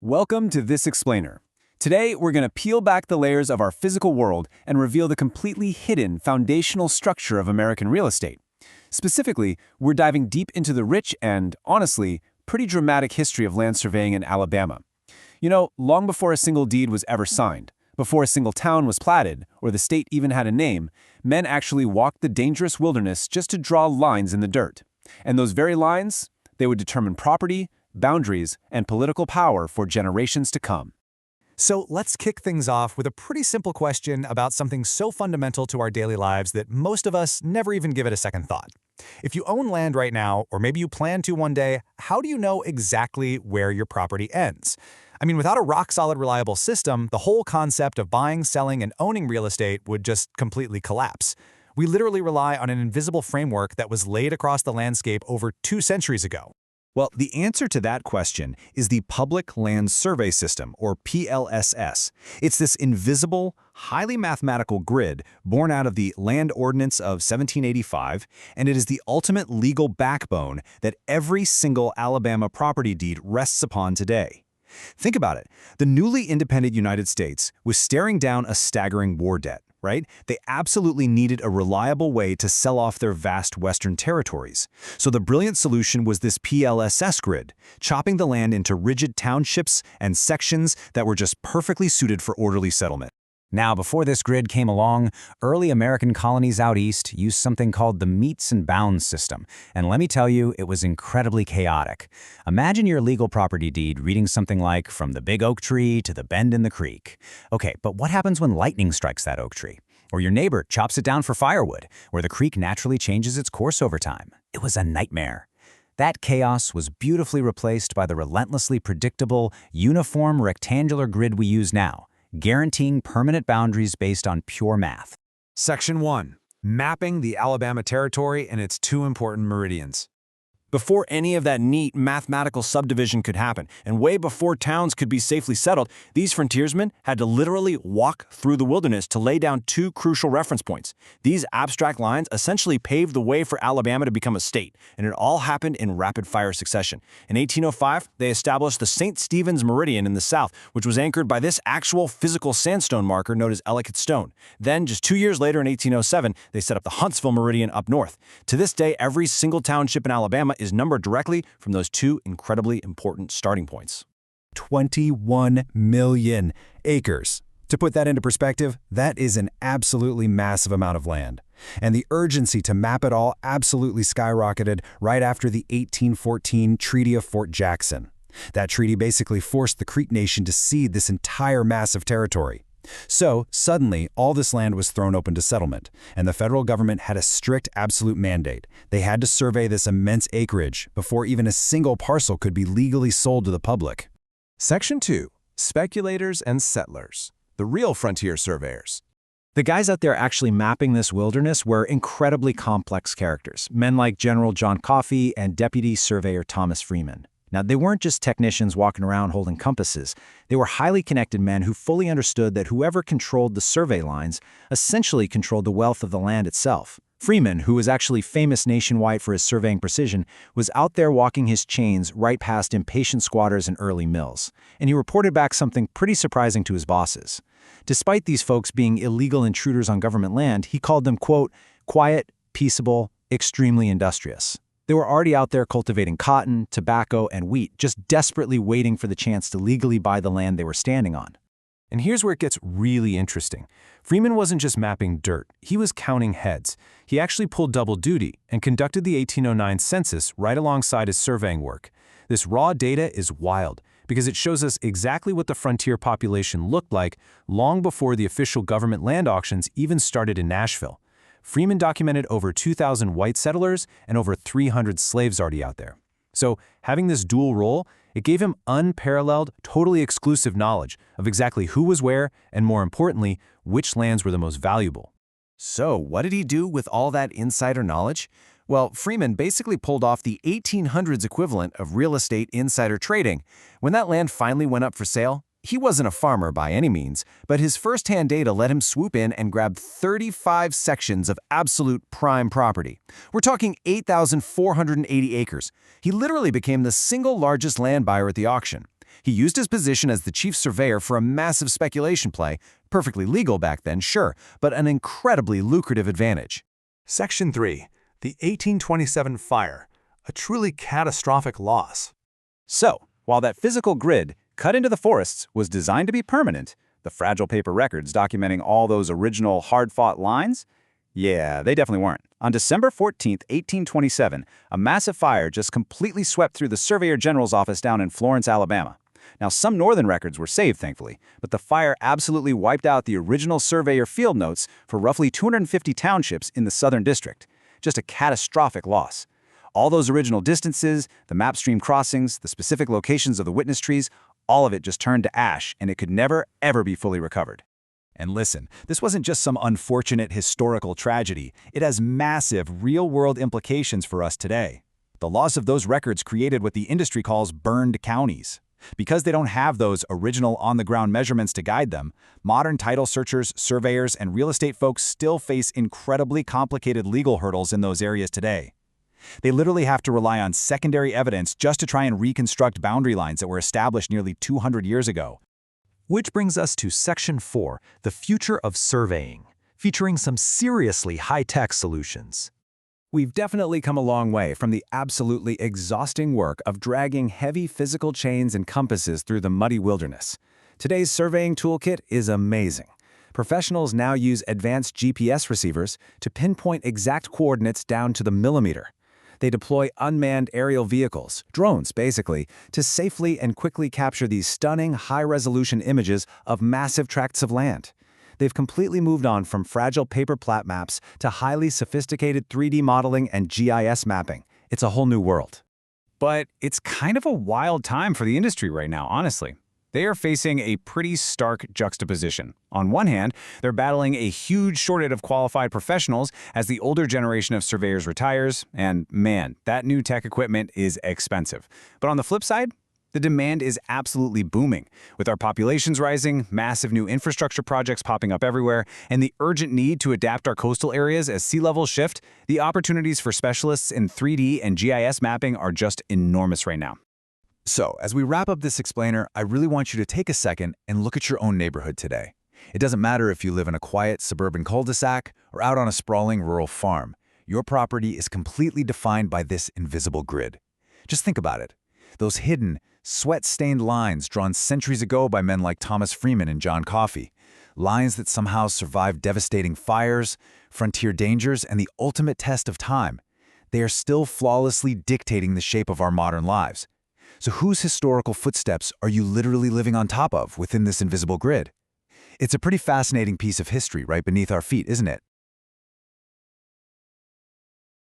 Welcome to This Explainer. Today, we're going to peel back the layers of our physical world and reveal the completely hidden foundational structure of American real estate. Specifically, we're diving deep into the rich and, honestly, pretty dramatic history of land surveying in Alabama. You know, long before a single deed was ever signed, before a single town was platted, or the state even had a name, men actually walked the dangerous wilderness just to draw lines in the dirt. And those very lines, they would determine property, boundaries, and political power for generations to come. So let's kick things off with a pretty simple question about something so fundamental to our daily lives that most of us never even give it a second thought. If you own land right now, or maybe you plan to one day, how do you know exactly where your property ends? I mean, without a rock-solid, reliable system, the whole concept of buying, selling, and owning real estate would just completely collapse. We literally rely on an invisible framework that was laid across the landscape over 2 centuries ago. Well, the answer to that question is the Public Land Survey System, or PLSS. It's this invisible, highly mathematical grid born out of the Land Ordinance of 1785, and it is the ultimate legal backbone that every single Alabama property deed rests upon today. Think about it. The newly independent United States was staring down a staggering war debt, right? They absolutely needed a reliable way to sell off their vast western territories. So the brilliant solution was this PLSS grid, chopping the land into rigid townships and sections that were just perfectly suited for orderly settlement. Now, before this grid came along, early American colonies out east used something called the meets and bounds system, and let me tell you, it was incredibly chaotic. Imagine your legal property deed reading something like, from the big oak tree to the bend in the creek. Okay, but what happens when lightning strikes that oak tree? Or your neighbor chops it down for firewood, where the creek naturally changes its course over time? It was a nightmare. That chaos was beautifully replaced by the relentlessly predictable, uniform rectangular grid we use now, guaranteeing permanent boundaries based on pure math. Section 1. Mapping the Alabama Territory and its 2 important meridians. Before any of that neat mathematical subdivision could happen, and way before towns could be safely settled, these frontiersmen had to literally walk through the wilderness to lay down 2 crucial reference points. These abstract lines essentially paved the way for Alabama to become a state, and it all happened in rapid-fire succession. In 1805, they established the St. Stephen's Meridian in the south, which was anchored by this actual physical sandstone marker known as Ellicott Stone. Then, just 2 years later in 1807, they set up the Huntsville Meridian up north. To this day, every single township in Alabama is numbered directly from those 2 incredibly important starting points. 21 million acres. To put that into perspective, that is an absolutely massive amount of land. And the urgency to map it all absolutely skyrocketed right after the 1814 Treaty of Fort Jackson. That treaty basically forced the Creek Nation to cede this entire massive territory. So, suddenly, all this land was thrown open to settlement, and the federal government had a strict absolute mandate. They had to survey this immense acreage before even a single parcel could be legally sold to the public. Section 2. Speculators and settlers. The real frontier surveyors. The guys out there actually mapping this wilderness were incredibly complex characters, men like General John Coffey and Deputy Surveyor Thomas Freeman. Now, they weren't just technicians walking around holding compasses. They were highly connected men who fully understood that whoever controlled the survey lines essentially controlled the wealth of the land itself. Freeman, who was actually famous nationwide for his surveying precision, was out there walking his chains right past impatient squatters and early mills. And he reported back something pretty surprising to his bosses. Despite these folks being illegal intruders on government land, he called them, quote, quiet, peaceable, extremely industrious. They were already out there cultivating cotton, tobacco, and wheat, just desperately waiting for the chance to legally buy the land they were standing on. And here's where it gets really interesting. Freeman wasn't just mapping dirt, he was counting heads. He actually pulled double duty and conducted the 1809 census right alongside his surveying work. This raw data is wild because it shows us exactly what the frontier population looked like long before the official government land auctions even started in Nashville. Freeman documented over 2,000 white settlers and over 300 slaves already out there. So, having this dual role, it gave him unparalleled, totally exclusive knowledge of exactly who was where and, more importantly, which lands were the most valuable. So, what did he do with all that insider knowledge? Well, Freeman basically pulled off the 1800s equivalent of real estate insider trading. When that land finally went up for sale, he wasn't a farmer by any means, but his first-hand data let him swoop in and grab 35 sections of absolute prime property. We're talking 8,480 acres. He literally became the single largest land buyer at the auction. He used his position as the chief surveyor for a massive speculation play, perfectly legal back then, sure, but an incredibly lucrative advantage. Section 3. The 1827 Fire, a truly catastrophic loss. So, while that physical grid, cut into the forests, was designed to be permanent, the fragile paper records documenting all those original hard-fought lines? Yeah, they definitely weren't. On December 14, 1827, a massive fire just completely swept through the Surveyor General's office down in Florence, Alabama. Now, some northern records were saved, thankfully, but the fire absolutely wiped out the original surveyor field notes for roughly 250 townships in the southern district. Just a catastrophic loss. All those original distances, the map stream crossings, the specific locations of the witness trees, all of it just turned to ash, and it could never, ever be fully recovered. And listen, this wasn't just some unfortunate historical tragedy. It has massive, real-world implications for us today. The loss of those records created what the industry calls burned counties. Because they don't have those original on-the-ground measurements to guide them, modern title searchers, surveyors, and real estate folks still face incredibly complicated legal hurdles in those areas today. They literally have to rely on secondary evidence just to try and reconstruct boundary lines that were established nearly 200 years ago. Which brings us to Section 4, the future of surveying, featuring some seriously high-tech solutions. We've definitely come a long way from the absolutely exhausting work of dragging heavy physical chains and compasses through the muddy wilderness. Today's surveying toolkit is amazing. Professionals now use advanced GPS receivers to pinpoint exact coordinates down to the millimeter. They deploy unmanned aerial vehicles, drones basically, to safely and quickly capture these stunning high-resolution images of massive tracts of land. They've completely moved on from fragile paper plat maps to highly sophisticated 3D modeling and GIS mapping. It's a whole new world. But it's kind of a wild time for the industry right now, honestly. They are facing a pretty stark juxtaposition. On one hand, they're battling a huge shortage of qualified professionals as the older generation of surveyors retires, and man, that new tech equipment is expensive. But on the flip side, the demand is absolutely booming. With our populations rising, massive new infrastructure projects popping up everywhere, and the urgent need to adapt our coastal areas as sea levels shift, the opportunities for specialists in 3D and GIS mapping are just enormous right now. So, as we wrap up this explainer, I really want you to take a second and look at your own neighborhood today. It doesn't matter if you live in a quiet suburban cul-de-sac or out on a sprawling rural farm. Your property is completely defined by this invisible grid. Just think about it. Those hidden, sweat-stained lines drawn centuries ago by men like Thomas Freeman and John Coffey. Lines that somehow survived devastating fires, frontier dangers, and the ultimate test of time. They are still flawlessly dictating the shape of our modern lives. So whose historical footsteps are you literally living on top of within this invisible grid? It's a pretty fascinating piece of history right beneath our feet, isn't it?